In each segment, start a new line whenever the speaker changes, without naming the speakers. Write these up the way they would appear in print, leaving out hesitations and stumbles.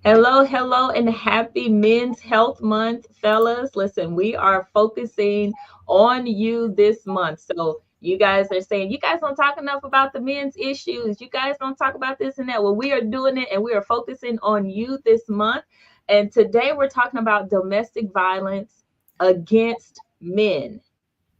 Hello, hello, and happy Men's Health Month, fellas. Listen, we are focusing on you this month. So, you guys are saying you guys don't talk enough about the men's issues. You guys don't talk about this and that. Well, we are doing it and we are focusing on you this month. And today we're talking about domestic violence against men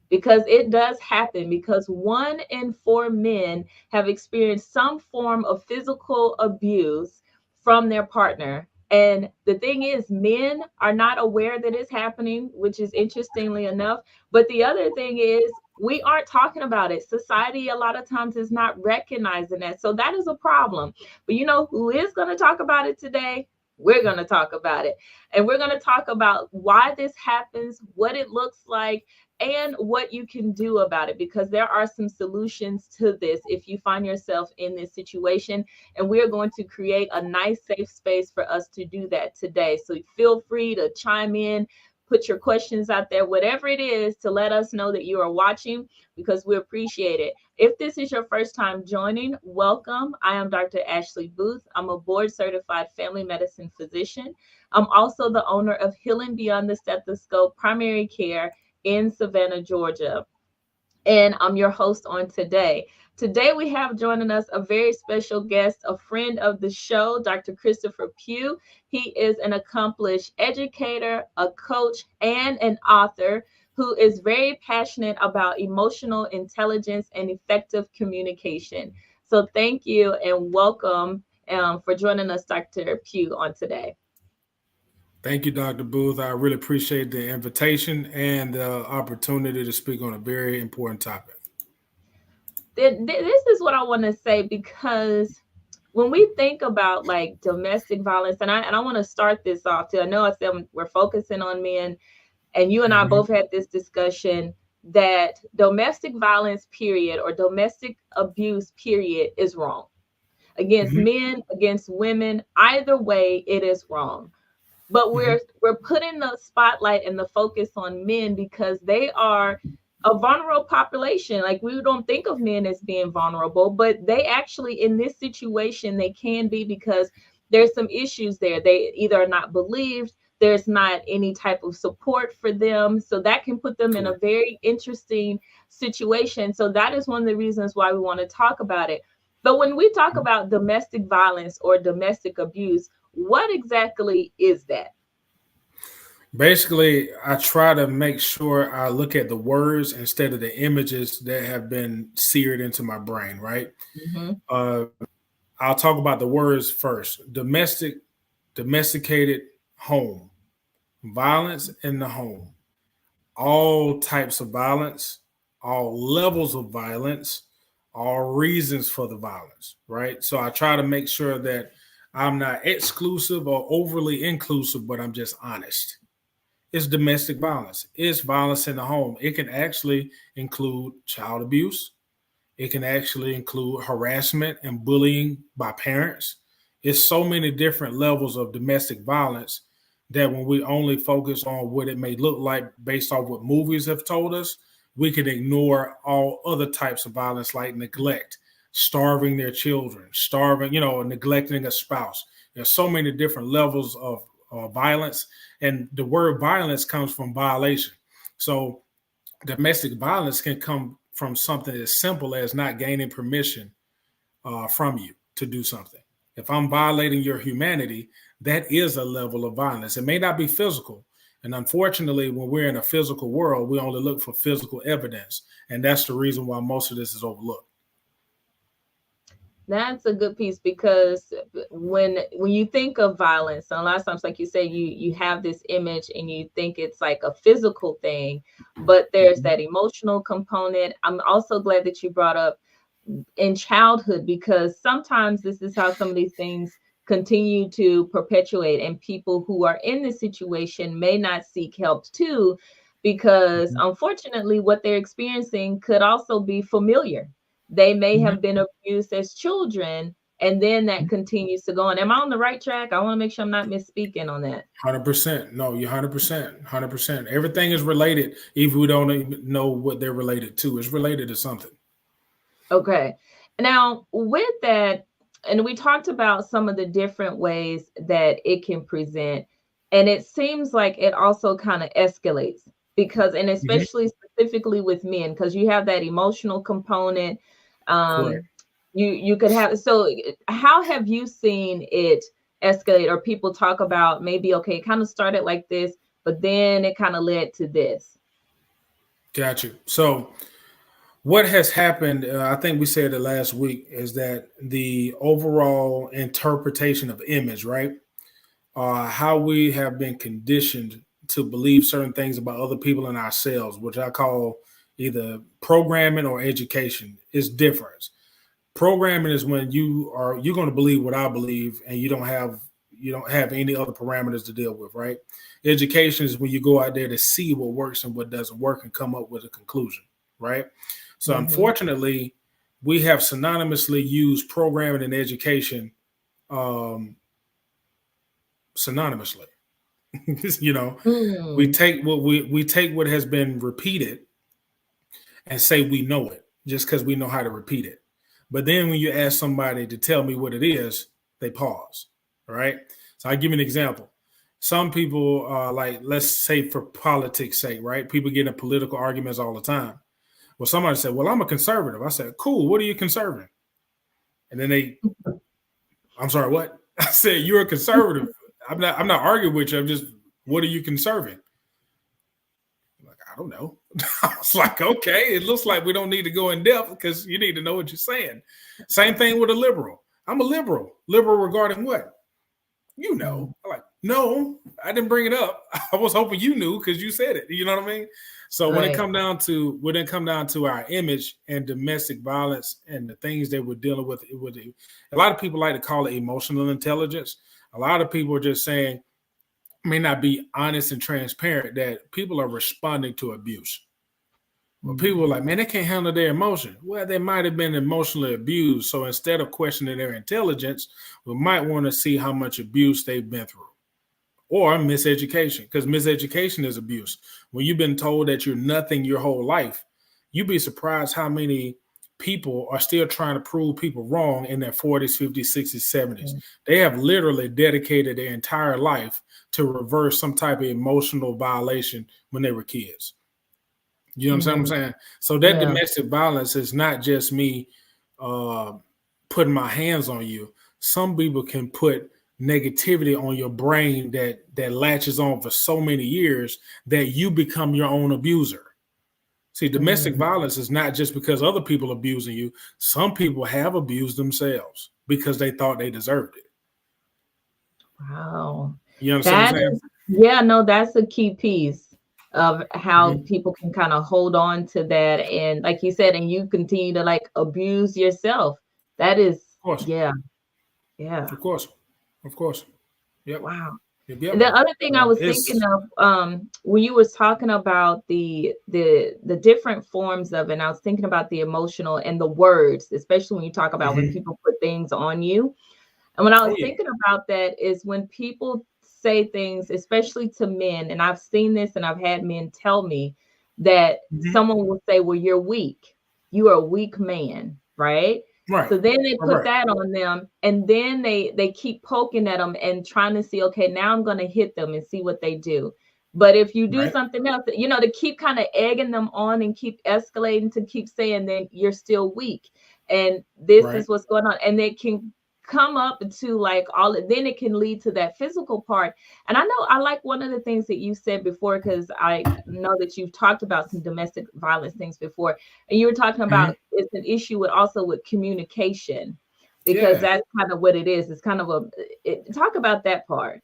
because it does happen because 1 in 4 men have experienced some form of physical abuse from their partner. And the thing is, men are not aware that it's happening, which is interestingly enough. But the other thing is, we aren't talking about it. Society, a lot of times, is not recognizing that. So that is a problem. But you know who is going to talk about it today? We're going to talk about it. And we're going to talk about why this happens, what it looks like, and what you can do about it, because there are some solutions to this if you find yourself in this situation. And we are going to create a nice safe space for us to do that today. So feel free to chime in, put your questions out there, whatever it is, to let us know that you are watching, because we appreciate it. If this is your first time joining, welcome. I am Dr. Ashley Booth. I'm a board certified family medicine physician. I'm also the owner of Healing Beyond the Stethoscope Primary Care in Savannah, Georgia. And I'm your host on today. Today we have joining us a very special guest, a friend of the show, Dr. Christopher Pugh. He is an accomplished educator, a coach, and an author who is very passionate about emotional intelligence and effective communication. So thank you and welcome for joining us, Dr. Pugh, on today.
Thank you, Dr. Booth. I really appreciate the invitation and the opportunity to speak on a very important topic.
This is what I want to say, because when we think about like domestic violence, and I want to start this off too. I know I said we're focusing on men, and you and I
Mhm.
both had this discussion that domestic violence period or domestic abuse period is wrong against
Mhm.
men, against women. Either way, it is wrong. But
Mhm.
we're putting the spotlight and the focus on men because they are a vulnerable population. Like, we don't think of men as being vulnerable, but they actually, in this situation, they can be, because there's some issues there. They either are not believed, there's not any type of support for them, so that can put them in a
Correct.
very interesting situation. So that is one of the reasons why we want to talk about it. But when we talk about domestic violence or domestic abuse, what exactly is that?
Basically, I try to make sure I look at the words instead of the images that have been seared into my brain, right?
Hmm.
Uh, I'll talk about the words first. Domesticated home, violence in the home, all types of violence, all levels of violence, all reasons for the violence, right? So I try to make sure that I'm not exclusive or overly inclusive, but I'm just honest. It's domestic violence. It's violence in the home. It can actually include child abuse. It can actually include harassment and bullying by parents. It's so many different levels of domestic violence that when we only focus on what it may look like based off what movies have told us, we can ignore all other types of violence like neglect, starving their children, neglecting a spouse. There's so many different levels of violence, and the word violence comes from violation. So domestic violence can come from something as simple as not gaining permission from you to do something. If I'm violating your humanity, that is a level of violence. It may not be physical. And unfortunately, when we're in a physical world, we only look for physical evidence. And that's the reason why most of this is overlooked.
That's a good piece, because when you think of violence, and a lot of times, like you say, you have this image and you think it's like a physical thing, but there's
Mhm.
that emotional component. I'm also glad that you brought up in childhood, because sometimes this is how some of these things continue to perpetuate, and people who are in this situation may not seek help too, because
Mhm.
unfortunately what they're experiencing could also be familiar. They may
Mhm.
have been abused as children, and then that continues to go on. Am I on the right track? I want to make sure I'm not misspeaking on that.
100%. No, you're 100%. 100%. Everything is related, even if we don't even know what they're related to. It's related to something.
Okay. Now, with that, and we talked about some of the different ways that it can present. And it seems like it also kind of escalates because, and
Mhm.
especially specifically with men, because you have that emotional component.
Correct.
Um, you could have, so how have you seen it escalate, or people talk about maybe, okay, it kind of started like this, but then it kind of led to this?
Got you. So what has happened, I think we said it last week, is that the overall interpretation of image, right? How we have been conditioned to believe certain things about other people and ourselves, which I call either programming or education, is different. Programming is when you're going to believe what I believe, and you don't have any other parameters to deal with, right? Education is when you go out there to see what works and what doesn't work and come up with a conclusion, right? So
Mm-hmm.
unfortunately, we have synonymously used programming and education um, synonymously. you know, we
Mm,
take we take what has been repeated and say we know it just because we know how to repeat it. But then when you ask somebody to tell me what it is, they pause. All right. So I give you an example. Some people, like, let's say for politics' sake, right? People get in political arguments all the time. Well, somebody said, "Well, I'm a conservative." I said, "Cool. What are you conserving?" And then I'm sorry, what? I said, "You're a conservative. I'm not arguing with you. I'm just, what are you conserving?" Like, I don't know. I was like, okay, it looks like we don't need to go in depth because you need to know what you're saying. Same thing with a liberal. I'm a liberal. Liberal regarding what? You
mm,
know. I'm like, no, I didn't bring it up. I was hoping you knew because you said it. You know what I mean? So
right.
when it come down to our image and domestic violence and the things that we're dealing with a lot of people like to call it emotional intelligence. A lot of people are just saying, may not be honest and transparent, that people are responding to abuse. Well, people are
Mhm.
like, man, they can't handle their emotion. Well, they might have been emotionally abused. So instead of questioning their intelligence, we might want to see how much abuse they've been through, or miseducation, because miseducation is abuse. When you've been told that you're nothing your whole life, you'd be surprised how many people are still trying to prove people wrong in their 40s, 50s, 60s, 70s.
Mm,
They have literally dedicated their entire life to reverse some type of emotional violation when they were kids. You know what I'm
mm,
saying? So that
yeah.
domestic violence is not just me uh, putting my hands on you. Some people can put negativity on your brain that latches on for so many years that you become your own abuser. See, domestic
Mm,
violence is not just because other people are abusing you. Some people have abused themselves because they thought they deserved it.
wow.
You understand what
That
I'm saying?
is, yeah, no, that's a key piece of how
Mm-hmm.
people can kind of hold on to that. And like you said, and you continue to like abuse yourself. That is,
Of course,
yeah, yeah.
of course, of course. Yep,
Wow.
yep,
And
yep.
the other thing I was thinking
It's
of, when you was talking about the different forms of, and I was thinking about the emotional and the words, especially when you talk about when
mhm.
people put things on you. And when I
Oh
was
yeah.
thinking about that is when people say things, especially to men, and I've seen this and I've had men tell me that
Mhm.
someone will say, "Well, you're weak. You are a weak man," right?
Right.
So then they
All
put
right.
that on them, and then they keep poking at them and trying to see, okay, now I'm going to hit them and see what they do. But if you do
Right.
something else, to keep kind of egging them on and keep escalating to keep saying, then you're still weak. And this
Right.
is what's going on. And they can come up to like all, then it can lead to that physical part. And I know I like one of the things that you said before, because I know that you've talked about some domestic violence things before, and you were talking
Mhm.
about it's an issue with also with communication, because
Yeah.
that's kind of what it is. It's kind of talk about that part.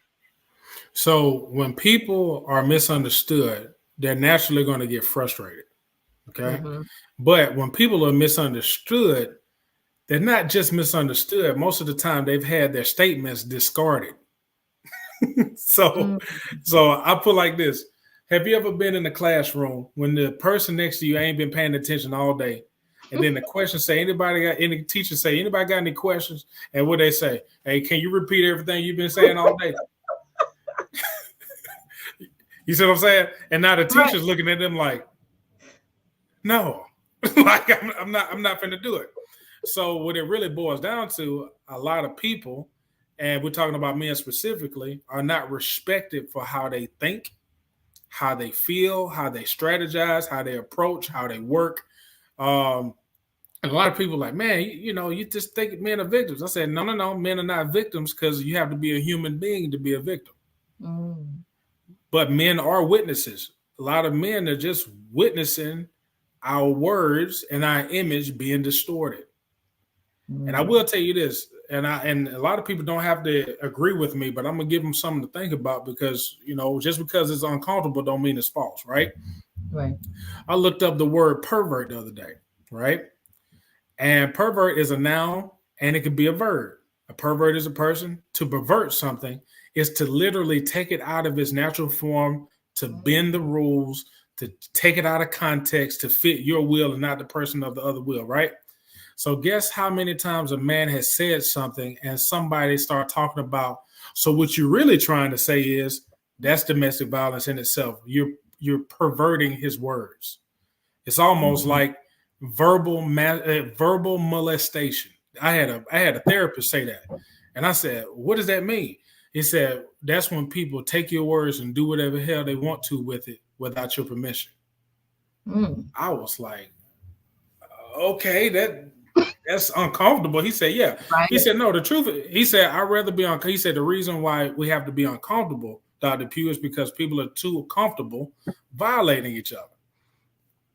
So when people are misunderstood, they're naturally going to get frustrated. Okay.
Mm-hmm.
But when people are misunderstood, they're not just misunderstood. Most of the time, they've had their statements discarded. so,
Mm.
so I put like this: have you ever been in the classroom when the person next to you ain't been paying attention all day, and then the question say, anybody got any teacher say, anybody got any questions? And what they say, hey, can you repeat everything you've been saying all day? You see what I'm saying? And now the
Right.
teacher's looking at them like, no, like I'm not finna do it. So what it really boils down to, a lot of people, and we're talking about men specifically, are not respected for how they think, how they feel, how they strategize, how they approach, how they work. Um, and a lot of people are like, man, you just think men are victims. I said, no, no, no, men are not victims because you have to be a human being to be a victim.
Mm.
But men are witnesses. A lot of men are just witnessing our words and our image being distorted. And I will
Mm.
tell you this, and a lot of people don't have to agree with me, but I'm gonna give them something to think about because just because it's uncomfortable don't mean it's false, right?
Right.
I looked up the word pervert the other day, right? And pervert is a noun and it can be a verb. A pervert is a person. To pervert something is to literally take it out of its natural form, to bend the
Mm.
rules, to take it out of context, to fit your will and not the person of the other will, right? So guess how many times a man has said something and somebody start talking about, so what you're really trying to say is that's domestic violence in itself. You're perverting his words. It's almost
Mm.
like verbal molestation. I had a therapist say that, and I said, "What does that mean?" He said, "That's when people take your words and do whatever hell they want to with it without your permission."
Mm.
I was like, "Okay, that's uncomfortable." He said, "Yeah." He
Right.
said, "No, the truth." He said, "I'd rather be on." He said, "The reason why we have to be uncomfortable, Dr. Pugh, is because people are too comfortable violating each other."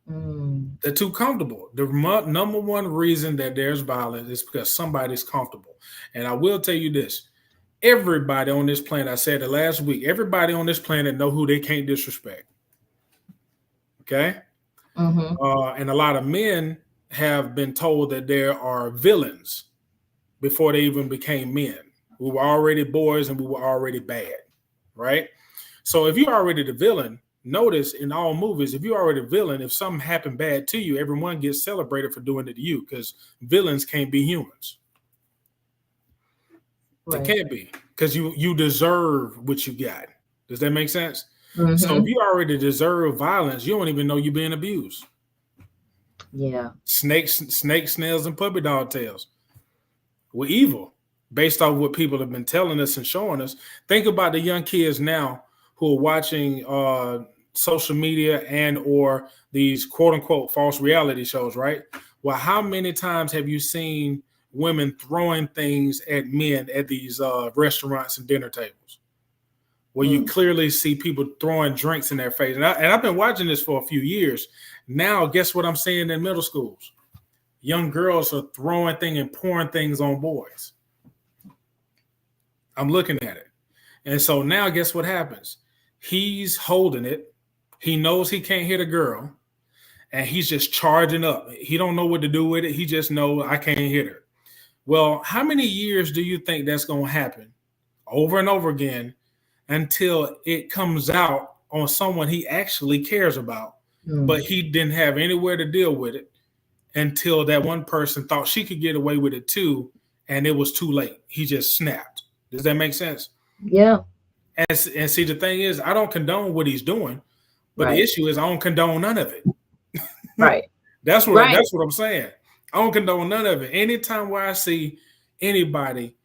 Mm.
They're too comfortable. The number one reason that there's violence is because somebody's comfortable. And I will tell you this: everybody on this planet, I said it last week, everybody on this planet know who they can't disrespect. Okay,
Mm-hmm.
and a lot of men have been told that there are villains before they even became men. We were already boys and we were already bad, right? So if you're already the villain, notice in all movies, if you're already the villain, if something happened bad to you, everyone gets celebrated for doing it to you because villains can't be humans. They
Right.
can't be because you deserve what you got. Does that make sense? So if
Mm-hmm.
you already deserve violence, you don't even know you're being abused.
Yeah.
Snakes, snails, and puppy dog tails. We're evil based off what people have been telling us and showing us. Think about the young kids now who are watching social media and or these quote unquote false reality shows, right? Well, how many times have you seen women throwing things at men at these restaurants and dinner tables? Where you
Mm.
clearly see people throwing drinks in their face. And I've been watching this for a few years. Now, guess what I'm seeing in middle schools? Young girls are throwing things and pouring things on boys. I'm looking at it. And so now guess what happens? He's holding it. He knows he can't hit a girl and he's just charging up. He don't know what to do with it. He just knows I can't hit her. Well, how many years do you think that's going to happen over and over again until it comes out on someone he actually cares about, but
Mm.
he didn't have anywhere to deal with it until that one person thought she could get away with it too, and it was too late. He just snapped. Does that make sense?
Yeah.
And see, the thing is, I don't condone what he's doing, but the
Right.
issue is I don't condone none of it.
Right.
that's what
Right.
that's what I'm saying. I don't condone none of it. Anytime where I see anybody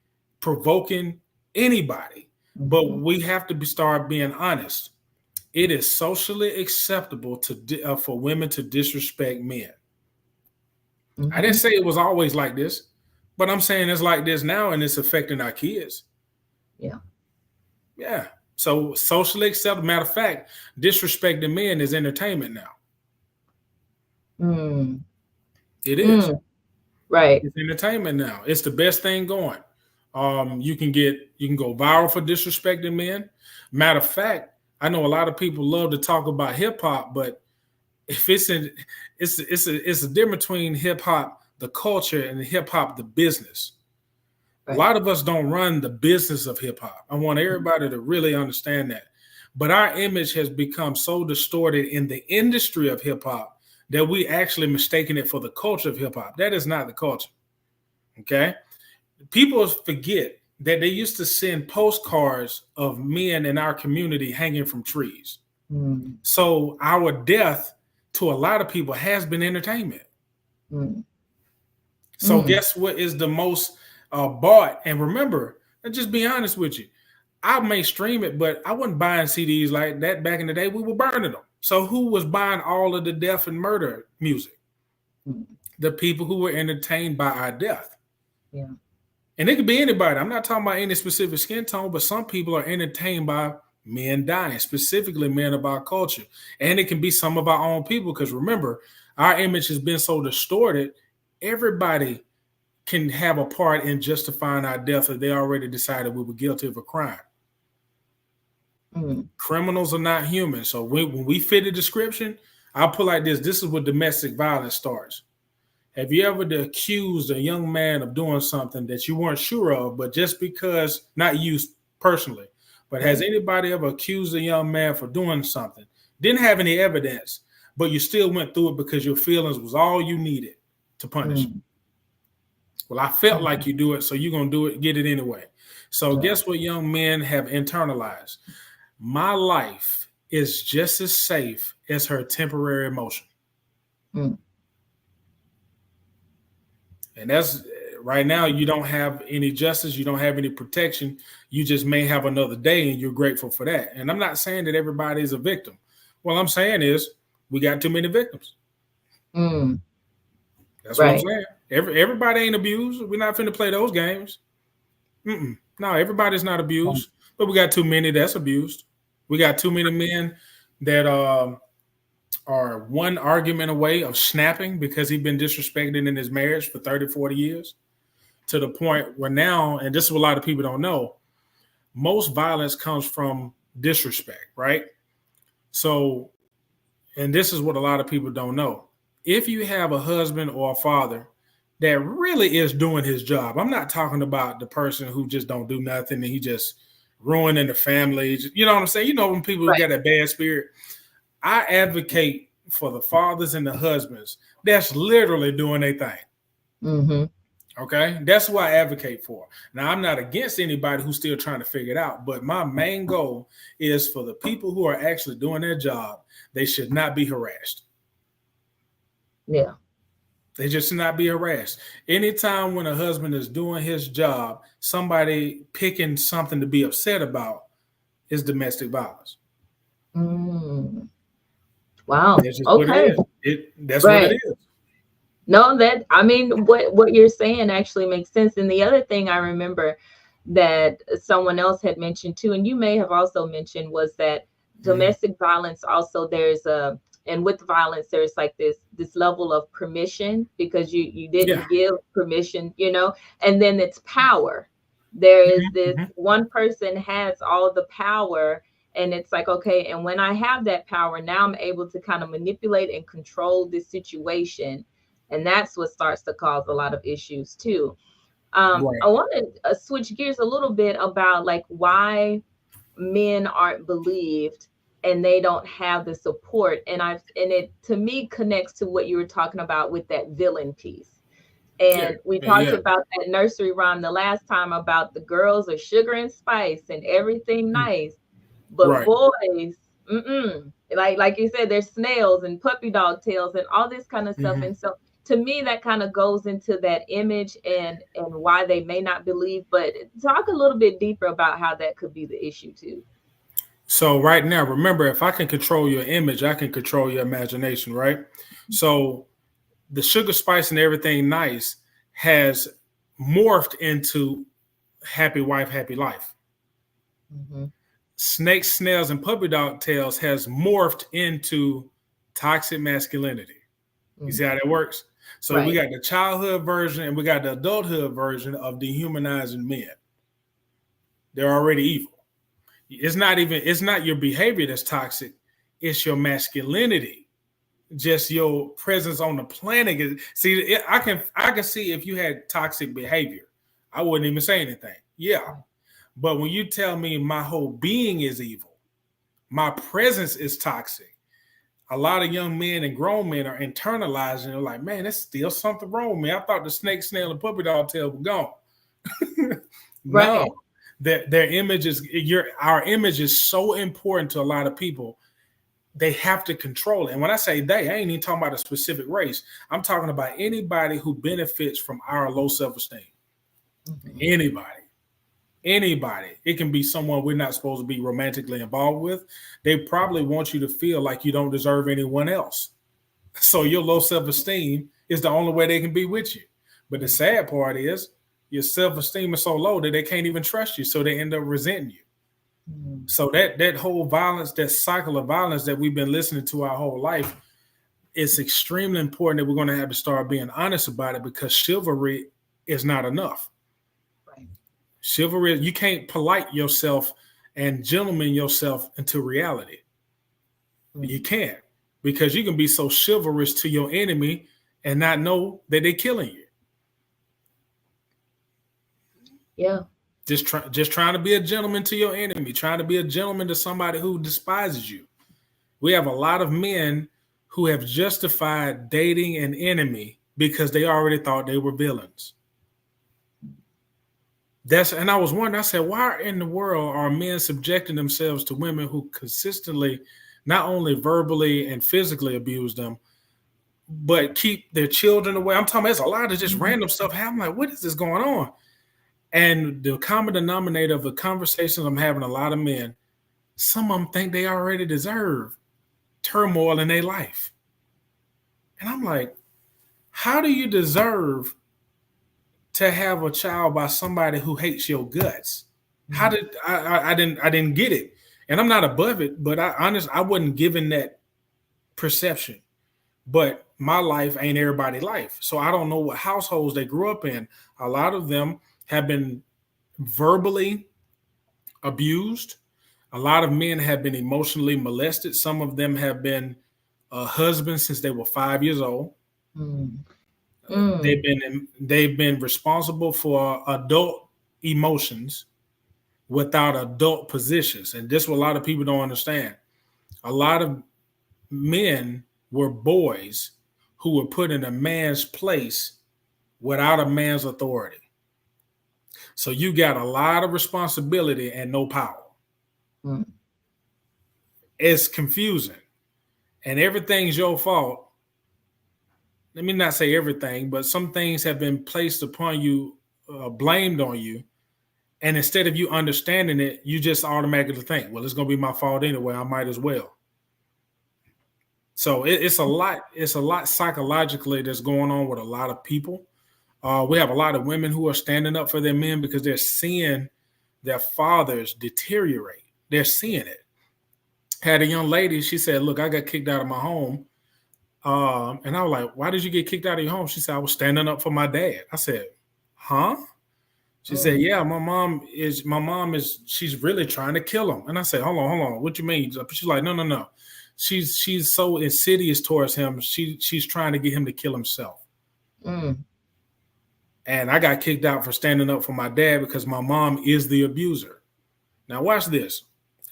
provoking anybody, but
Mm-hmm.
we have to start being honest. It is socially acceptable for women to disrespect men. I didn't
Mm-hmm.
say it was always like this, but I'm saying it's like this now, and it's affecting our kids.
Yeah.
Yeah. So socially acceptable. Matter of fact, disrespecting men is entertainment now.
Mm.
It is.
Mm. Right.
It's entertainment now. It's the best thing going. You can go viral for disrespecting men. Matter of fact, I know a lot of people love to talk about hip hop, but if it's a difference between hip hop, the culture, and hip hop, the business. A
Right.
lot of us don't run the business of hip hop. I want everybody to really understand that. But our image has become so distorted in the industry of hip hop that we actually mistaken it for the culture of hip hop. That is not the culture. Okay. People forget that they used to send postcards of men in our community hanging from trees.
Mm.
So our death to a lot of people has been entertainment.
Mm.
So guess what is the most bought? And remember, and just be honest with you, I may stream it, but I wasn't buying CDs like that back in the day. We were burning them. So who was buying all of the death and murder music? The people who were entertained by our death.
Yeah.
And it could be anybody. I'm not talking about any specific skin tone, but some people are entertained by men dying, specifically men of our culture. And it can be some of our own people, because remember, our image has been so distorted. Everybody can have a part in justifying our death if they already decided we were guilty of a crime. Criminals are not human. So when we fit the description, I'll put like this. This is where domestic violence starts. Have you ever accused a young man of doing something that you weren't sure of, but just because, not you personally, but has anybody ever accused a young man for doing something, didn't have any evidence, but you still went through it because your feelings was all you needed to punish? Well, I felt like you do it, so you're going to do it, get it anyway. So guess what young men have internalized? My life is just as safe as her temporary emotion. And that's right now, you don't have any justice. You don't have any protection. You just may have another day, and you're grateful for that. And I'm not saying that everybody is a victim. What I'm saying is we got too many victims. That's what I'm saying. Everybody ain't abused. We're not finna play those games. No, everybody's not abused, but we got too many that's abused. We got too many men that are one argument away of snapping because he's been disrespected in his marriage for 30, 40 years, to the point where now, and this is what a lot of people don't know, most violence comes from disrespect, right? So, and this is what a lot of people don't know. If you have a husband or a father that really is doing his job, I'm not talking about the person who just don't do nothing and he just ruining the family. You know what I'm saying? You know, when people who got that bad spirit, I advocate for the fathers and the husbands that's literally doing their thing. Okay, that's what I advocate for. Now, I'm not against anybody who's still trying to figure it out, but my main goal is for the people who are actually doing their job. They should not be harassed.
Yeah.
They just should not be harassed. Anytime when a husband is doing his job, somebody picking something to be upset about is domestic violence.
Wow.
That's just what it is. That's what it is.
No, that, I mean, what you're saying actually makes sense. And the other thing I remember that someone else had mentioned too, and you may have also mentioned, was that domestic violence also, there's a, and with violence there's like this level of permission, because you didn't give permission, you know, and then it's power. There is this one person has all the power, and it's like, okay, and when I have that power, now I'm able to kind of manipulate and control this situation. And that's what starts to cause a lot of issues too. I want to switch gears a little bit about like why men aren't believed and they don't have the support. And it to me connects to what you were talking about with that villain piece. And we talked about that nursery rhyme the last time about the girls are sugar and spice and everything nice, but boys, like you said, there's snails and puppy dog tails and all this kind of stuff. And so to me, that kind of goes into that image and why they may not believe. But talk a little bit deeper about how that could be the issue too.
So right now, remember, if I can control your image, I can control your imagination, right? So the sugar, spice, and everything nice has morphed into happy wife, happy life. Snakes, snails, and puppy dog tails has morphed into toxic masculinity. You see how that works? So we got the childhood version and we got the adulthood version of dehumanizing men. They're already evil. It's not your behavior that's toxic. It's your masculinity. Just your presence on the planet. See, I can see if you had toxic behavior, I wouldn't even say anything. Yeah. But when you tell me my whole being is evil, my presence is toxic, a lot of young men and grown men are internalizing. They're like, man, there's still something wrong with me. I thought the snake, snail, and puppy dog tail were gone. No, their image is our image is so important to a lot of people they have to control it. And when I say they, I ain't even talking about a specific race. I'm talking about anybody who benefits from our low self-esteem.
Mhm.
Anybody. Anybody. It can be someone we're not supposed to be romantically involved with. They probably want you to feel like you don't deserve anyone else. So your low self-esteem is the only way they can be with you. But the sad part is your self-esteem is so low that they can't even trust you. So they end up resenting you.
Mhm.
So that whole violence, that cycle of violence that we've been listening to our whole life, it's extremely important that we're going to have to start being honest about it, because chivalry is not enough.
Right.
Chivalry, you can't polite yourself and gentleman yourself into reality. You
Mhm.
can't, because you can be so chivalrous to your enemy and not know that they're killing you.
Yeah.
Just trying to be a gentleman to your enemy, trying to be a gentleman to somebody who despises you. We have a lot of men who have justified dating an enemy because they already thought they were villains. And I was wondering, I said, why in the world are men subjecting themselves to women who consistently not only verbally and physically abuse them, but keep their children away? I'm talking about there's a lot of just
Mhm.
random stuff happening. Like, what is this going on? And the common denominator of the conversations I'm having, a lot of men, some of them think they already deserve turmoil in their life. And I'm like, how do you deserve to have a child by somebody who hates your guts? How
Mhm.
did I didn't get it? And I'm not above it, but I wasn't given that perception. But my life ain't everybody's life. So I don't know what households they grew up in. A lot of them have been verbally abused. A lot of men have been emotionally molested. Some of them have been husbands since they were 5 years old.
Mm. Mm.
They've been responsible for adult emotions without adult positions, and this is what a lot of people don't understand. A lot of men were boys who were put in a man's place without a man's authority. So you got a lot of responsibility and no power.
Mm.
It's confusing, and everything's your fault. Let me not say everything, but some things have been placed upon you, blamed on you. And instead of you understanding it, you just automatically think, well, it's going to be my fault anyway. I might as well. So it's a lot. It's a lot psychologically that's going on with a lot of people. We have a lot of women who are standing up for their men because they're seeing their fathers deteriorate. They're seeing it. Had a young lady. She said, "Look, I got kicked out of my home." And I was like, "Why did you get kicked out of your home?" She said, "I was standing up for my dad." I said, "Huh?" She said,
Mm.
"Yeah, my mom is she's really trying to kill him." And I said, hold on, what you mean?" She's like, "No, no, no. She's so insidious towards him. She's trying to get him to kill himself."
Mm.
And I got kicked out for standing up for my dad because my mom is the abuser. Now watch this.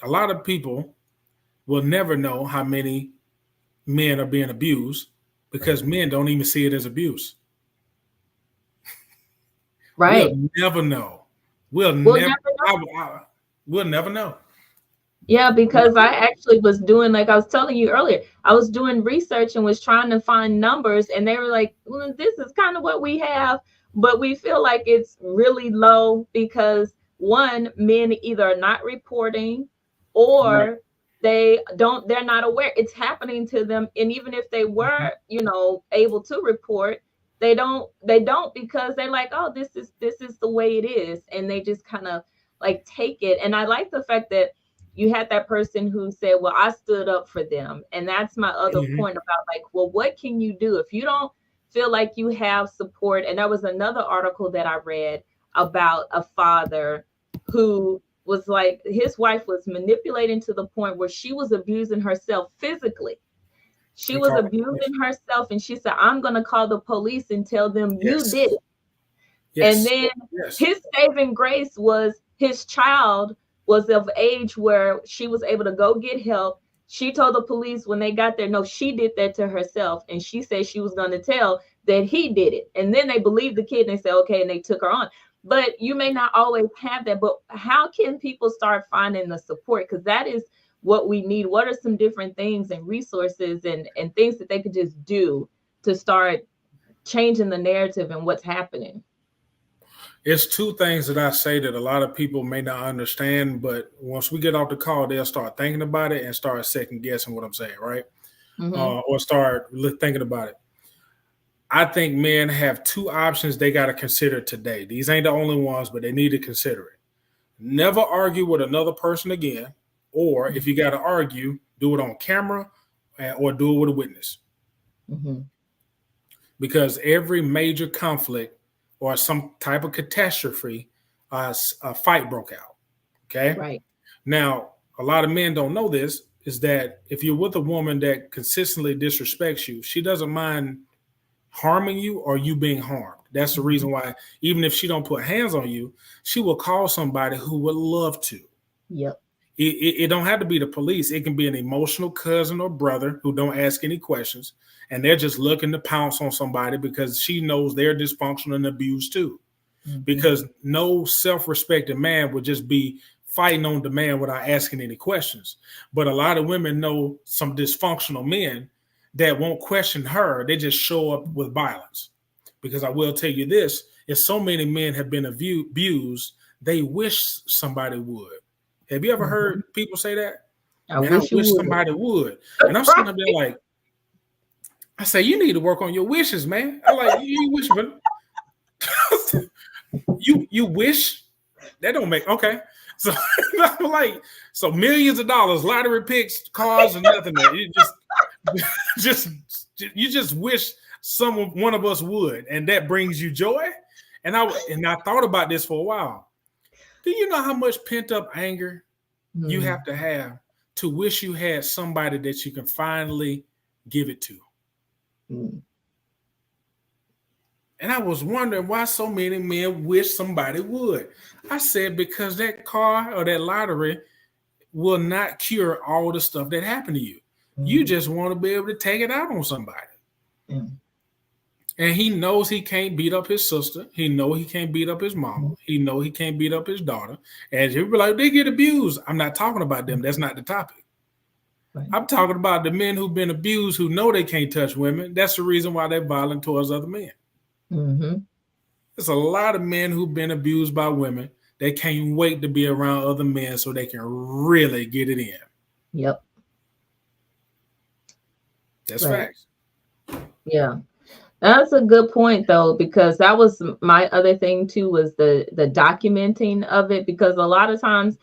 A lot of people will never know how many men are being abused because men don't even see it as abuse. We'll
Right.
never know. We'll
We'll
never.
never
We'll never know.
Yeah, because I actually was doing, like I was telling you earlier, I was doing research and was trying to find numbers, and they were like, well, this is kind of what we have, but we feel like it's really low because one, men either are not reporting
Right.
or they're not aware it's happening to them. And even if they
Mhm.
were, able to report, they don't because they're like, oh, this is the way it is. And they just kind of like take it. And I like the fact that you had that person who said, well, I stood up for them. And that's my other
Mhm.
point about like, well, what can you do if you don't feel like you have support? And there was another article that I read about a father who was like, his wife was manipulating to the point where she was abusing herself physically. She
They
was
call it. Yes.
abusing herself, and she said, I'm going to call the police and tell them you did
Yes.
it. And
Yes.
then
Yes.
his saving grace was his child was of age where she was able to go get help. She told the police when they got there, no, she did that to herself. And she said she was going to tell that he did it. And then they believed the kid and they said, okay, and they took her on. But you may not always have that. But how can people start finding the support? Because that is what we need. What are some different things and resources and things that they could just do to start changing the narrative and what's happening?
It's two things that I say that a lot of people may not understand, but once we get off the call, they'll start thinking about it and start second guessing what I'm saying, right?
Mm-hmm.
Or start thinking about it. I think men have two options they got to consider today. These ain't the only ones, but they need to consider it. Never argue with another person again, or if you got to argue, do it on camera or do it with a witness.
Mm-hmm.
Because every major conflict or some type of catastrophe, a fight broke out. Okay.
Right.
Now, a lot of men don't know this is that if you're with a woman that consistently disrespects you, she doesn't mind harming you or you being harmed. That's the
Mm-hmm.
reason why, even if she don't put hands on you, she will call somebody who would love to.
Yep.
It don't have to be the police. It can be an emotional cousin or brother who don't ask any questions, and they're just looking to pounce on somebody because she knows they're dysfunctional and abused too.
Mm-hmm.
Because no self-respecting man would just be fighting on demand without asking any questions. But a lot of women know some dysfunctional men that won't question her. They just show up with violence. Because I will tell you this, if so many men have been abused, they wish somebody would. Have you ever
Mm-hmm.
heard people say that?
I
Man, I
wish you
wish
would.
somebody would. And I'm
Right.
sitting up there like, I say, you need to work on your wishes, man. I like you wish, but you wish that don't make okay. So I'm like, so millions of dollars, lottery picks, cars, and nothing. You just you just wish someone one of us would, and that brings you joy. And I thought about this for a while. Do you know how much pent up anger you
Mm-hmm.
have to wish you had somebody that you can finally give it to? And I was wondering why so many men wish somebody would. I said, because that car or that lottery will not cure all the stuff that happened to you. You
Mm-hmm.
just want to be able to take it out on somebody.
Mm-hmm.
And he knows he can't beat up his sister. He know he can't beat up his mama. He know he can't beat up his daughter. And he'll be like, they get abused. I'm not talking about them. That's not the topic.
Right.
I'm talking about the men who've been abused who know they can't touch women. That's the reason why they're violent towards other men.
Mm-hmm.
There's a lot of men who've been abused by women. They can't wait to be around other men so they can really get it in.
Yep.
That's
Right.
facts.
Yeah. That's a good point though, because that was my other thing too, was the documenting of it. Because a lot of times,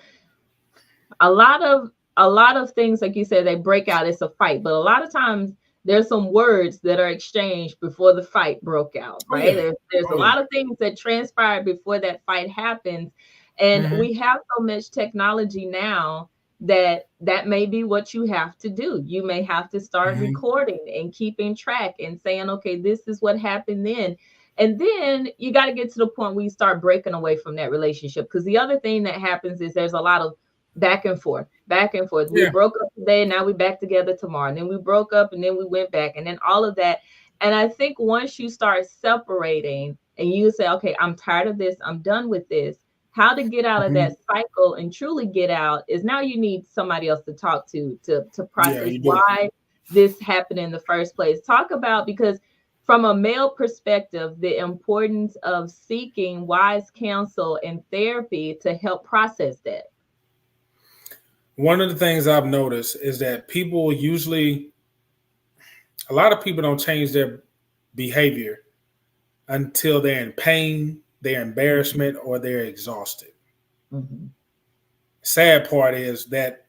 a lot of a lot of things, like you said, they break out, it's a fight. But a lot of times there's some words that are exchanged before the fight broke out,
Oh
right?
yeah.
There's a
Oh yeah.
lot of things that transpire before that fight happens. And
Mm-hmm.
we have so much technology now that that may be what you have to do. You may have to start
Mm-hmm.
recording and keeping track and saying, okay, this is what happened then. And then you got to get to the point where you start breaking away from that relationship. Because the other thing that happens is there's a lot of back and forth, back and forth. We
Yeah.
broke up today, now we back together tomorrow. And then we broke up and then we went back, and then all of that. And I think once you start separating and you say, okay, I'm tired of this, I'm done with this, how to get out of
Mm-hmm.
that cycle and truly get out is now you need somebody else to talk to
Yeah,
process
you do.
why this happened in the first place. Talk about, because from a male perspective, the importance of seeking wise counsel and therapy to help process that.
One of the things I've noticed is that people usually, a lot of people don't change their behavior until they're in pain, their embarrassment, or they're exhausted.
Mhm.
Sad part is that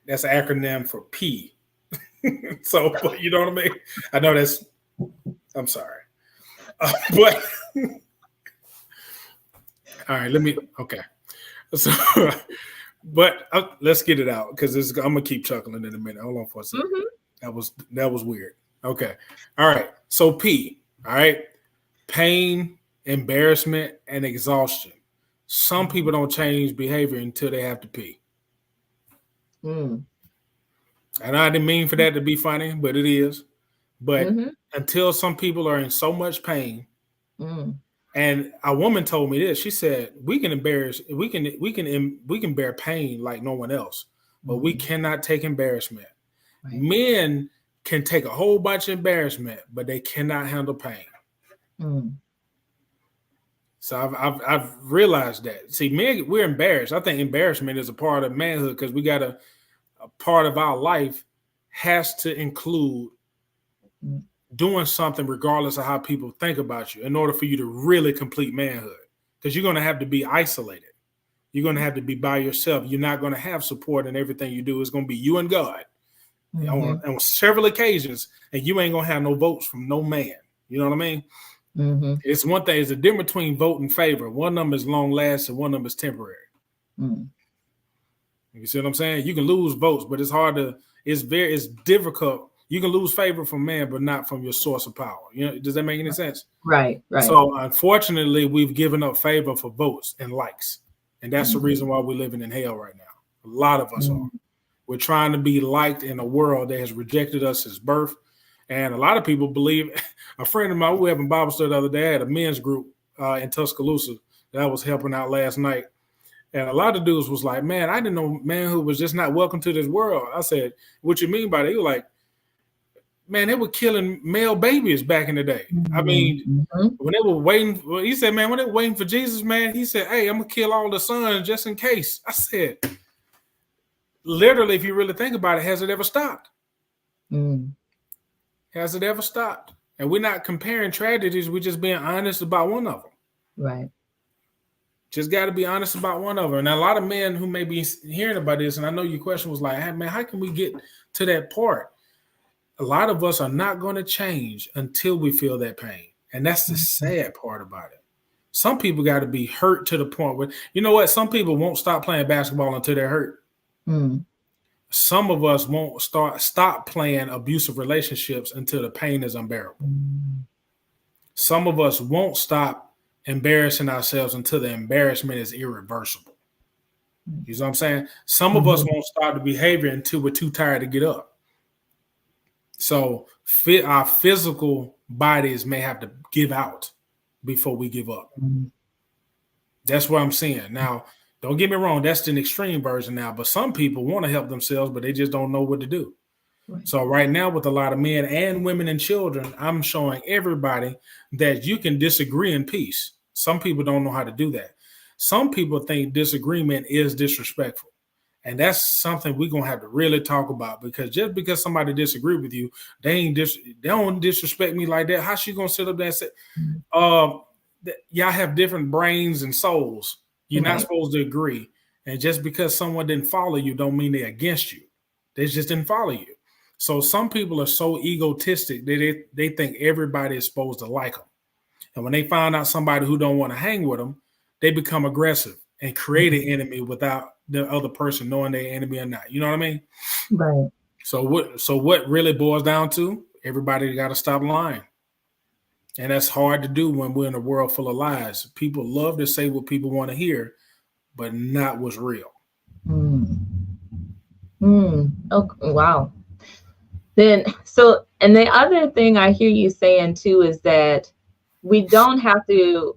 that's an acronym for P. So, but you know what I mean? I know that's, I'm sorry. But, all right, okay. So, but let's get it out because I'm going to keep chuckling in a minute. Hold on for a second.
Mhm.
That was weird. Okay. All right. So, P, all right. Pain, embarrassment, and exhaustion. Some people don't change behavior until they have to pee.
Mm.
And I didn't mean for that to be funny, but it is. But
Mhm.
until some people are in so much pain,
Mm.
and a woman told me this, she said, we can bear pain like no one else. but we cannot take embarrassment. Right. Men can take a whole bunch of embarrassment, but they cannot handle pain. So I've realized that. See, men, we're embarrassed. I think embarrassment is a part of manhood because we got a part of our life has to include doing something regardless of how people think about you in order for you to really complete manhood. Because you're going to have to be isolated. You're going to have to be by yourself. You're not going to have support in everything you do. It's going to be you and God on several occasions, and you ain't going to have no votes from no man. You know what I mean? It's one thing. It's a difference between vote and favor. One of them is long lasting, one of them is temporary. You see what I'm saying? You can lose votes, but it's hard to. It's difficult. You can lose favor from man, but not from your source of power. You know, does that make any sense?
Right.
So unfortunately, we've given up favor for votes and likes, and that's the reason why we're living in hell right now. A lot of us are. We're trying to be liked in a world that has rejected us since birth. And a lot of people believe, a friend of mine, we were having Bible study the other day, I had a men's group in Tuscaloosa that I was helping out last night. And a lot of dudes was like, man, I didn't know manhood was just not welcome to this world. I said, what you mean by that? He was like, man, they were killing male babies back in the day. I mean, when they were waiting, he said, man, when they were waiting for Jesus, man, he said, hey, I'm going to kill all the sons just in case. I said, literally, if you really think about it, has it ever stopped? Has it ever stopped? And we're not comparing tragedies. We're just being honest about one of them.
Right.
Just got to be honest about one of them. And a lot of men who may be hearing about this, and I know your question was like, hey, man, how can we get to that part? A lot of us are not going to change until we feel that pain. And that's the sad part about it. Some people got to be hurt to the point where, you know what? Some people won't stop playing basketball until they're hurt. Some of us won't stop playing abusive relationships until the pain is unbearable. Some of us won't stop embarrassing ourselves until the embarrassment is irreversible. You know what I'm saying? Some of us won't start the behavior until we're too tired to get up. So our physical bodies may have to give out before we give up. That's what I'm saying. Now, don't get me wrong, that's an extreme version now, but some people want to help themselves, but they just don't know what to do. So right now with a lot of men and women and children, I'm showing everybody that you can disagree in peace. Some people don't know how to do that. Some people think disagreement is disrespectful. And that's something we're going to have to really talk about, because just because somebody disagree with you, they don't disrespect me like that. How's she going to sit up there and say, y'all have different brains and souls. You're not supposed to agree. And just because someone didn't follow you don't mean they're against you. They just didn't follow you. So some people are so egotistic that they think everybody is supposed to like them. And when they find out somebody who don't want to hang with them, they become aggressive and create an enemy without the other person knowing they're enemy or not. You know what I mean?
Right.
So what really boils down to, everybody got to stop lying. And that's hard to do when we're in a world full of lies. People love to say what people want to hear, but not what's real.
Oh, wow. And the other thing I hear you saying too is that we don't have to,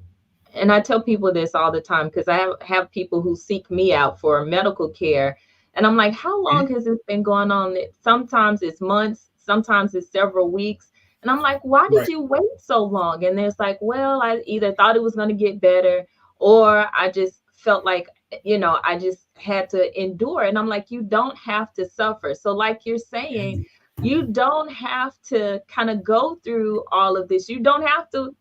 and I tell people this all the time because I have people who seek me out for medical care. And I'm like, how long has this been going on? Sometimes it's months, sometimes it's several weeks. And I'm like, why did you wait so long? And it's like, well, I either thought it was going to get better, or I just felt like, I just had to endure. And I'm like, you don't have to suffer. So like you're saying, you don't have to kind of go through all of this. You don't have to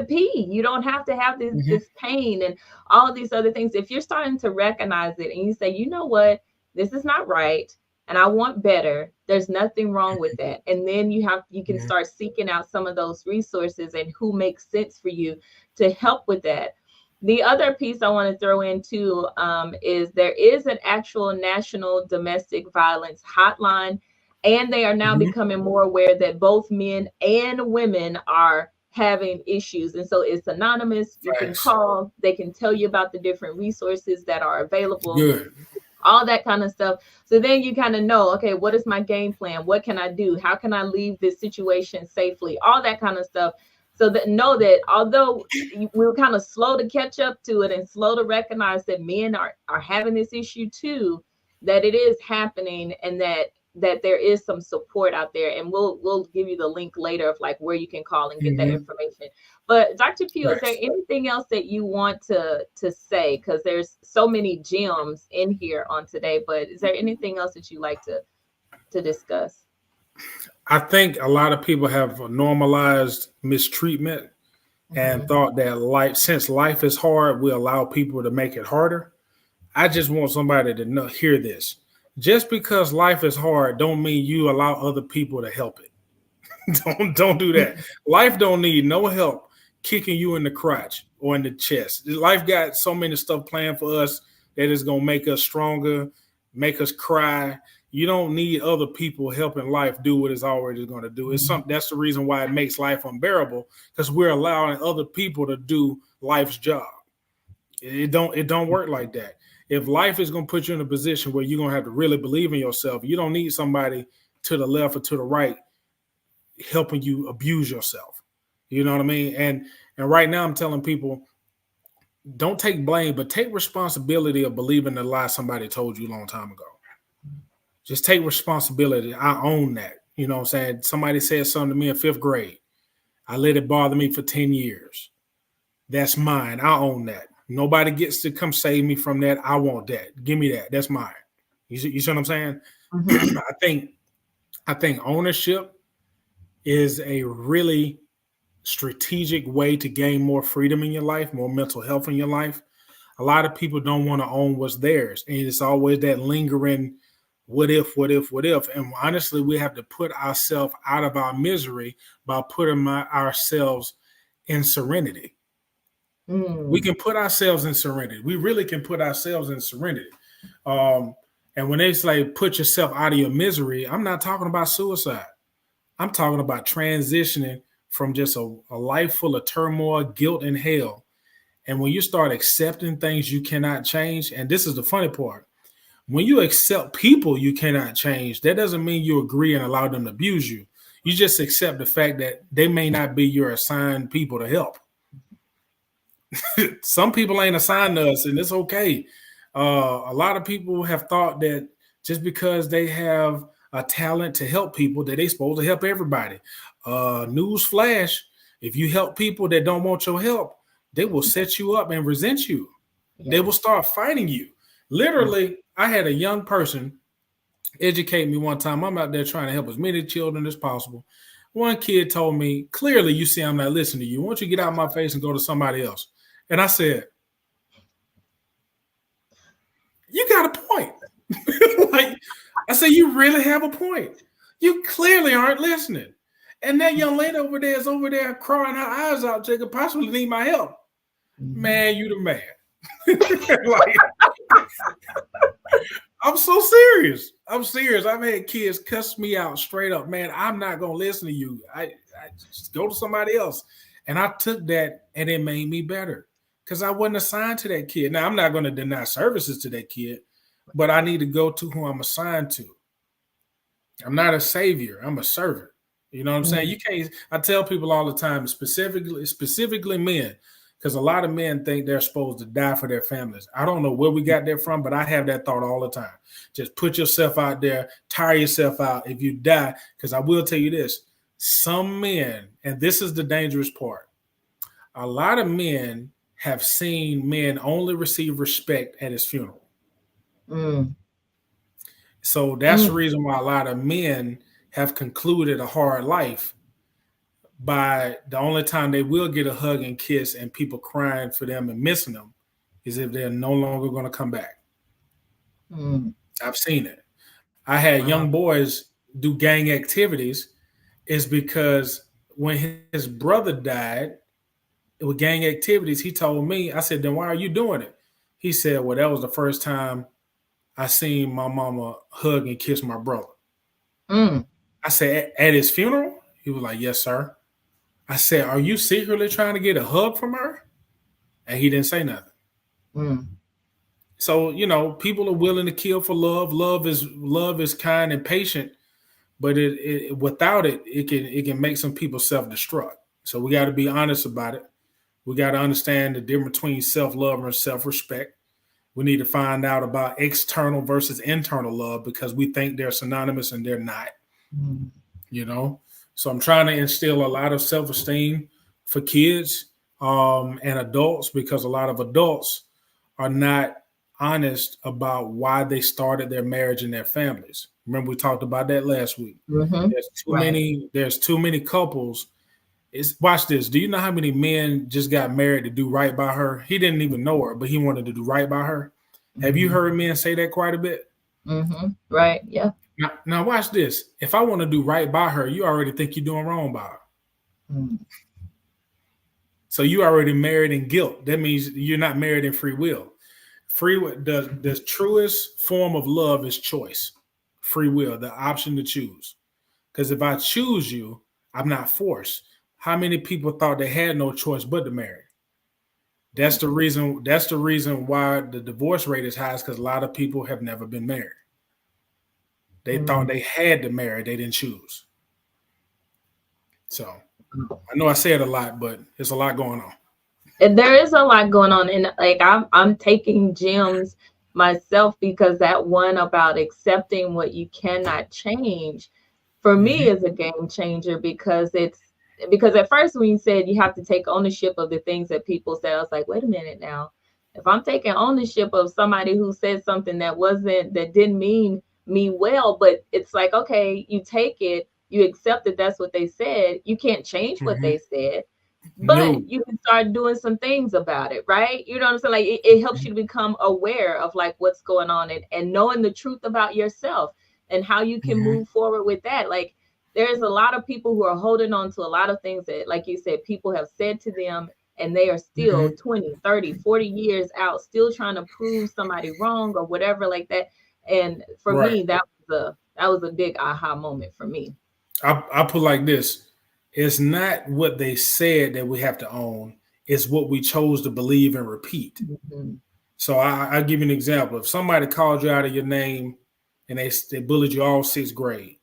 pee. You don't have to have this pain and all of these other things. If you're starting to recognize it and you say, you know what, this is not right, and I want better, there's nothing wrong with that. And then you can start seeking out some of those resources and who makes sense for you to help with that. The other piece I want to throw in too is there is an actual national domestic violence hotline, and they are now becoming more aware that both men and women are having issues. And so it's anonymous. You can call, they can tell you about the different resources that are available. All that kind of stuff. So then you kind of know, okay, what is my game plan? What can I do? How can I leave this situation safely? All that kind of stuff. So that know that although we're kind of slow to catch up to it and slow to recognize that men are having this issue too, that it is happening, and that there is some support out there, and we'll give you the link later of like where you can call and get that
Mm-hmm.
information. But Dr. Pugh, is there
Right.
anything else that you want to say, because there's so many gems in here on today, but is there anything else that you like to discuss?
I think a lot of people have normalized mistreatment and
Hmm.
thought that since life is hard, we allow people to make it harder. I just want somebody to hear this. Just because life is hard, don't mean you allow other people to help it. Don't do that. Life don't need no help kicking you in the crotch or in the chest. Life got so many stuff planned for us that is gonna make us stronger, make us cry. You don't need other people helping life do what it's already going to do. It's something that's the reason why it makes life unbearable, because we're allowing other people to do life's job. It don't work like that. If life is going to put you in a position where you're going to have to really believe in yourself, you don't need somebody to the left or to the right helping you abuse yourself. You know what I mean? And right now I'm telling people, don't take blame, but take responsibility of believing the lie somebody told you a long time ago. Just take responsibility. I own that. You know what I'm saying? Somebody said something to me in fifth grade. I let it bother me for 10 years. That's mine. I own that. Nobody gets to come save me from that. I want that. Give me that. That's mine. You see what I'm saying?
Hmm.
I think ownership is a really strategic way to gain more freedom in your life, more mental health in your life. A lot of people don't want to own what's theirs, and it's always that lingering what if, what if, what if. And honestly, we have to put ourselves out of our misery by putting ourselves in serenity. We
Mm.
can put ourselves in serenity. We really can put ourselves in serenity. Um, and when they say put yourself out of your misery, I'm not talking about suicide. I'm talking about transitioning from just a life full of turmoil, guilt, and hell. And when you start accepting things you cannot change, and this is the funny part, when you accept people you cannot change, that doesn't mean you agree and allow them to abuse you. You just accept the fact that they may not be your assigned people to help. Some people ain't assigned to us, and it's okay. A lot of people have thought that just because they have a talent to help people, that they supposed to help everybody. News flash: if you help people that don't want your help, they will set you up and resent you. They will
Yes.
start fighting you. Literally, I had a young person educate me one time. I'm out there trying to help as many children as possible. One kid told me, clearly, you see, I'm not listening to you. Why don't you get out of my face and go to somebody else? And I said, you got a point. Like, I said, you really have a point. You clearly aren't listening. And that young lady over there is over there crying her eyes out, She could possibly need my help.
Mhm.
Man, you the man. Like, I'm so serious. I'm serious. I've had kids cuss me out straight up. Man, I'm not gonna listen to you. I just go to somebody else. And I took that and it made me better. Because I wasn't assigned to that kid. Now I'm not gonna deny services to that kid, but I need to go to who I'm assigned to. I'm not a savior. I'm a servant. You know what I'm saying?
Mm.
You can't. I tell people all the time, specifically men, because a lot of men think they're supposed to die for their families. I don't know where we got that from, but I have that thought all the time. Just put yourself out there, tire yourself out. If you die, because I will tell you this: some men, and this is the dangerous part. A lot of men have seen men only receive respect at his funeral.
Mm.
So that's
Mm.
the reason why a lot of men have concluded a hard life by the only time they will get a hug and kiss and people crying for them and missing them is if they're no longer going to come back.
Mm.
I've seen it. I had young
Wow.
boys do gang activities is because when his brother died with gang activities, he told me, I said, then why are you doing it? He said, well, that was the first time I seen my mama hug and kiss my brother.
Mm.
I said, at his funeral? He was like, yes, sir. I said, are you secretly trying to get a hug from her? And he didn't say nothing.
Mm.
So, people are willing to kill for love. Love is kind and patient, but it without it can make some people self-destruct. So we got to be honest about it. We got to understand the difference between self-love and self-respect. We need to find out about external versus internal love because we think they're synonymous and they're not,
Mm.
you know? So I'm trying to instill a lot of self-esteem for kids and adults because a lot of adults are not honest about why they started their marriage and their families. Remember we talked about that last week.
Mm-hmm. Right.
There's too many couples. Watch this. Do you know how many men just got married to do right by her? He didn't even know her, but he wanted to do right by her. Have you
Mm-hmm.
heard men say that quite a bit?
Mm-hmm. Right. Yeah.
Now watch this. If I want to do right by her, you already think you're doing wrong by her.
Mm.
So you already married in guilt. That means you're not married in free will. Free will, the truest form of love is choice. Free will, the option to choose. Because if I choose you, I'm not forced. How many people thought they had no choice but to marry? That's the reason. That's the reason why the divorce rate is high. Is because a lot of people have never been married. They thought
Mm.
they had to marry. They didn't choose. So I know I said a lot, but there's a lot going on.
And there is a lot going on, and like I'm taking gems myself because that one about accepting what you cannot change for me
Mm-hmm.
is a game changer because at first when you said you have to take ownership of the things that people said, I was like, wait a minute now. If I'm taking ownership of somebody who said something that didn't mean me well, but it's like, okay, you take it, you accept that that's what they said. You can't change what
Mm-hmm.
they said, but
No.
you can start doing some things about it, right? You know what I'm saying? Like it helps you to become aware of like what's going on and knowing the truth about yourself and how you can
Mm-hmm.
move forward with that. Like there's a lot of people who are holding on to a lot of things that, like you said, people have said to them and they are still
Mm-hmm.
20, 30, 40 years out, still trying to prove somebody wrong or whatever like that. And for
Right.
me, that was a big aha moment for me.
I put like this: it's not what they said that we have to own; it's what we chose to believe and repeat.
Mhm.
So I give you an example. If somebody called you out of your name and they bullied you all sixth grade,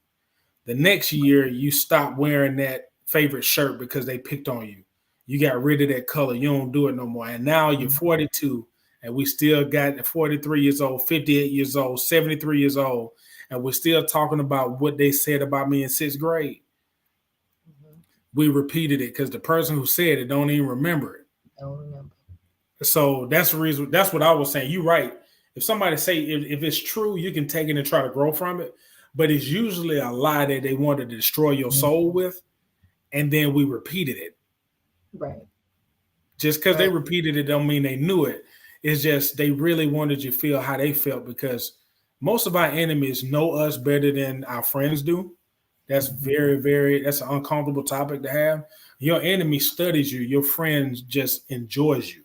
the next year you stop wearing that favorite shirt because they picked on you. You got rid of that color. You don't do it no more. And now you're 42, and we still got 43 years old, 58 years old, 73 years old, and we're still talking about what they said about me in sixth grade.
Mhm.
We repeated it because the person who said it don't even remember it.
Don't remember.
So that's the reason. That's what I was saying. You right. If somebody say if it's true, you can take it and try to grow from it. But it's usually a lie that they want to destroy your soul
Mhm.
with, and then we repeated it.
Right.
Just because they
Right.
repeated it don't mean they knew it. It's just they really wanted you to feel how they felt because most of our enemies know us better than our friends do. That's
Mhm.
that's an uncomfortable topic to have. Your enemy studies you, your friend just enjoys you.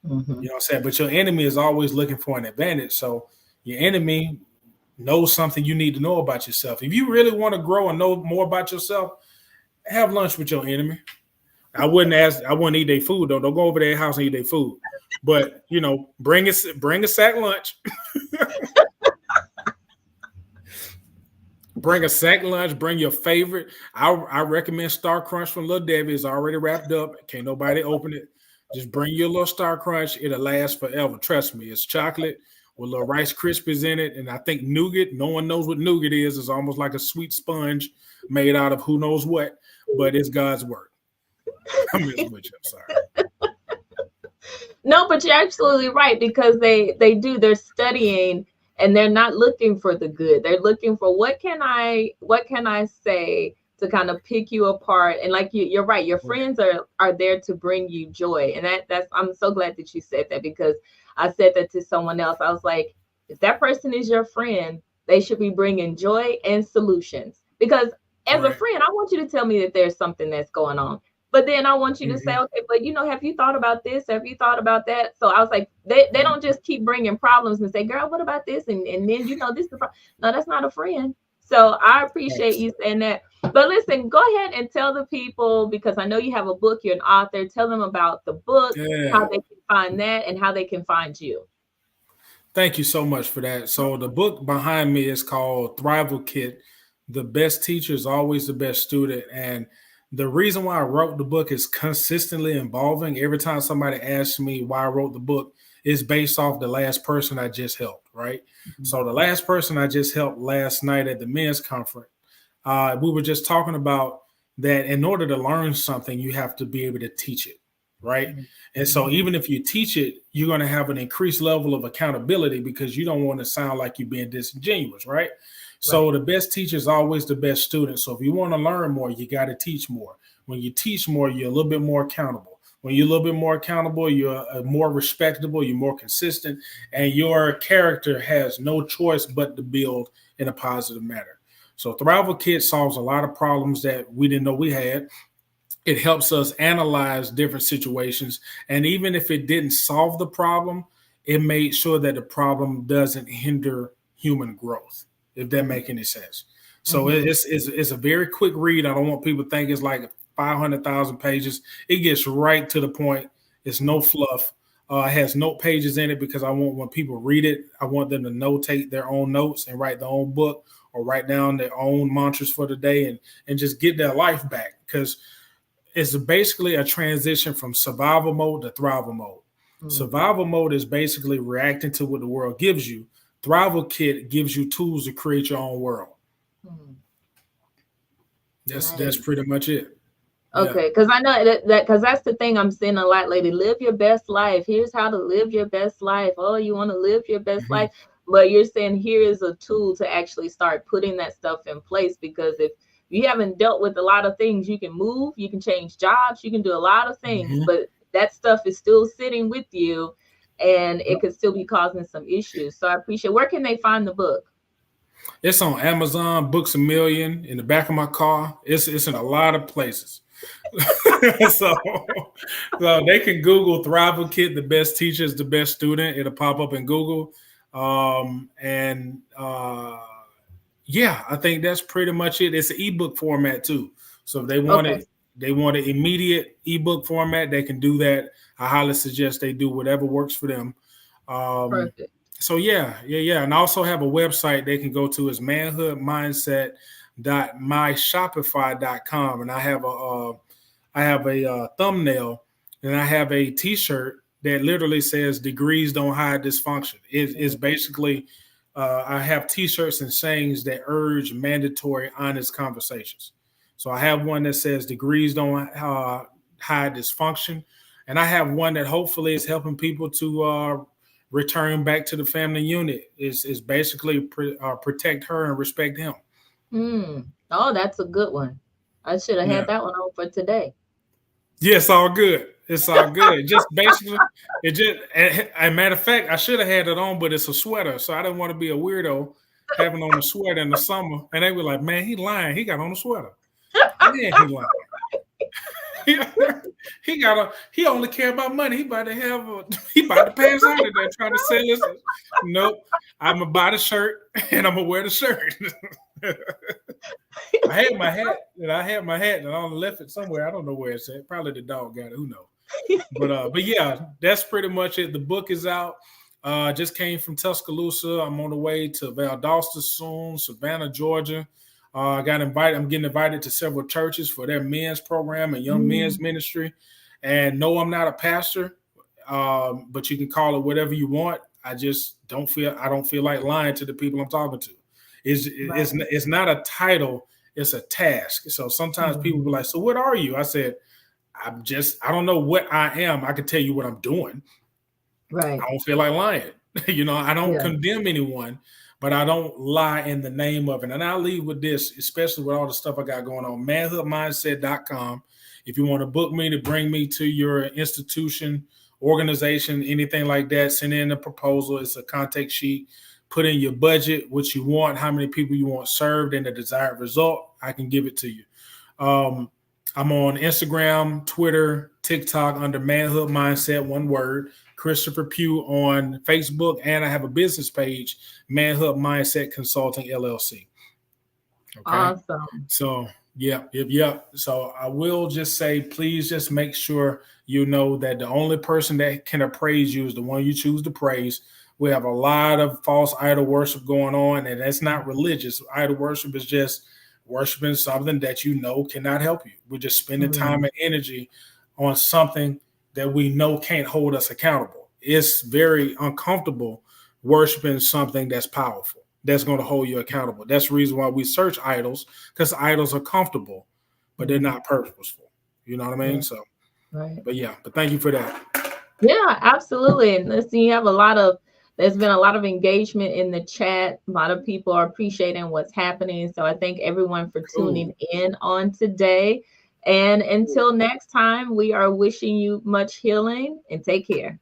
You
Mhm.
know what I'm saying? But your enemy is always looking for an advantage. So your enemy knows something you need to know about yourself. If you really want to grow and know more about yourself, have lunch with your enemy. I wouldn't eat their food though. Don't go over their house and eat their food. But bring a sack lunch. Bring a sack lunch. Bring your favorite. I recommend Star Crunch from Little Debbie. It's already wrapped up. Can't nobody open it. Just bring your little Star Crunch. It'll last forever. Trust me. It's chocolate with little Rice Krispies in it, and I think nougat. No one knows what nougat is. It's almost like a sweet sponge made out of who knows what, but it's God's work. I'm just with you. I'm sorry.
No, but you're absolutely right because they're studying and they're not looking for the good. They're looking for what can I say to kind of pick you apart. And like you're right, your friends are there to bring you joy. And that's I'm so glad that you said that because I said that to someone else. I was like, if that person is your friend, they should be bringing joy and solutions. Because as a
Right.
friend, I want you to tell me that there's something that's going on. But then I want you to say,
Mm-hmm.
okay, but have you thought about this? Have you thought about that? So I was like, they don't just keep bringing problems and say, girl, what about this? And then, this is the problem. No, that's not a friend. So I appreciate
Thanks.
you saying that. But listen, go ahead and tell the people, because I know you have a book, you're an author. Tell them about the book, how
Yeah.
they can find that, and how they can find you.
Thank you so much for that. So the book behind me is called Thrival Kit. The best teacher is always the best student. And the reason why I wrote the book is consistently evolving. Every time somebody asks me why I wrote the book, is based off the last person I just helped, right?
Mhm.
So the last person I just helped last night at the men's conference, we were just talking about that in order to learn something, you have to be able to teach it, right? And so
Mhm.
even if you teach it, you're going to have an increased level of accountability because you don't want to sound like you're being disingenuous, right? So
Right.
the best teacher is always the best student. So if you want to learn more, you got to teach more. When you teach more, you're a little bit more accountable. When you're a little bit more accountable, you're more respectable, you're more consistent, and your character has no choice but to build in a positive manner. So Thrival Kit solves a lot of problems that we didn't know we had. It helps us analyze different situations. And even if it didn't solve the problem, it made sure that the problem doesn't hinder human growth, if that
Mhm.
make any sense. So
Mhm.
it's a very quick read. I don't want people to think it's like 500,000 pages. It gets right to the point. It's no fluff. It has note pages in it because I want when people read it, I want them to notate their own notes and write their own book or write down their own mantras for the day and just get their life back. Because it's basically a transition from survival mode to thrival mode.
Mhm.
Survival mode is basically reacting to what the world gives you. Thrival Kit gives you tools to create your own world.
Mhm.
That's
Nice.
pretty much it. Yeah.
Okay, because I know that because that's the thing I'm seeing a lot lately. Live your best life. Here's how to live your best life. Oh, you want to live your best
Mhm.
life, but you're saying here is a tool to actually start putting that stuff in place. Because if you haven't dealt with a lot of things, you can move, you can change jobs, you can do a lot of things,
Mhm.
but that stuff is still sitting with you, and it
Yep.
could still be causing some issues. So I appreciate. Where can they find the book?
It's on Amazon, Books a Million, in the back of my car. It's in a lot of places. so, so they can Google Thrival Kit, the best teacher is the best student. It'll pop up in Google. And yeah, I think that's pretty much it. It's an ebook format too. So if
Okay,
they want an immediate ebook format, they can do that. I highly suggest they do whatever works for them. Um,
perfect.
so yeah. And I also have a website they can go to is manhoodmindset.myshopify.com. And I have a thumbnail and I have a T-shirt that literally says "Degrees don't hide dysfunction." It's
Mhm.
basically I have T-shirts and sayings that urge mandatory, honest conversations. So I have one that says "Degrees don't hide dysfunction," and I have one that hopefully is helping people to return back to the family unit. Is basically protect her and respect him.
Hmm. Oh, that's a good one. I should have had
Yeah.
that one on for today.
Yeah, it's all good. It's all good. Just basically, it just. A matter of fact, I should have had it on, but it's a sweater, so I didn't want to be a weirdo having on a sweater in the summer. And they were like, "Man, he lying. He got on a sweater. Man, he lying. he got a. He only care about money. He about to have a. He about to pass out of there trying to sell this. Nope. I'm gonna buy the shirt and I'm gonna wear the shirt. I had my hat, and I only left it somewhere. I don't know where it's at. Probably the dog got it. Who knows? But yeah, that's pretty much it. The book is out. Just came from Tuscaloosa. I'm on the way to Valdosta soon, Savannah, Georgia. I got invited. I'm getting invited to several churches for their men's program and young men's
Mm,
ministry. And no, I'm not a pastor, but you can call it whatever you want. I don't feel like lying to the people I'm talking to.
right.
It's not a title. It's a task. So sometimes people be
Mhm.
like, "So what are you?" I said, I don't know what I am. I can tell you what I'm doing.
Right.
I don't feel like lying. I don't
Yeah.
condemn anyone, but I don't lie in the name of it. And I'll leave with this, especially with all the stuff I got going on. Manhoodmindset.com. If you want to book me to bring me to your institution, organization, anything like that, send in a proposal. It's a contact sheet. Put in your budget, what you want, how many people you want served, and the desired result. I can give it to you. Um, I'm on Instagram, Twitter, TikTok under Manhood Mindset, one word. Christopher Pugh on Facebook, and I have a business page, Manhood Mindset Consulting LLC. Okay,
Awesome.
so yep. So I will just say, please just make sure you know that the only person that can appraise you is the one you choose to praise. We have a lot of false idol worship going on, and that's not religious. Idol worship is just worshiping something that you know cannot help you. We're just spending time
Mm,
and energy on something that we know can't hold us accountable. it's very uncomfortable worshiping something that's powerful, that's going to hold you accountable. That's the reason why we search idols, because idols are comfortable, but they're not purposeful. You know what I mean?
Right.
So,
Right.
but yeah, but thank you for that.
Yeah, absolutely. And listen, you have there's been a lot of engagement in the chat. A lot of people are appreciating what's happening. So I thank everyone for tuning
Cool.
in on today. And until next time, we are wishing you much healing and take care.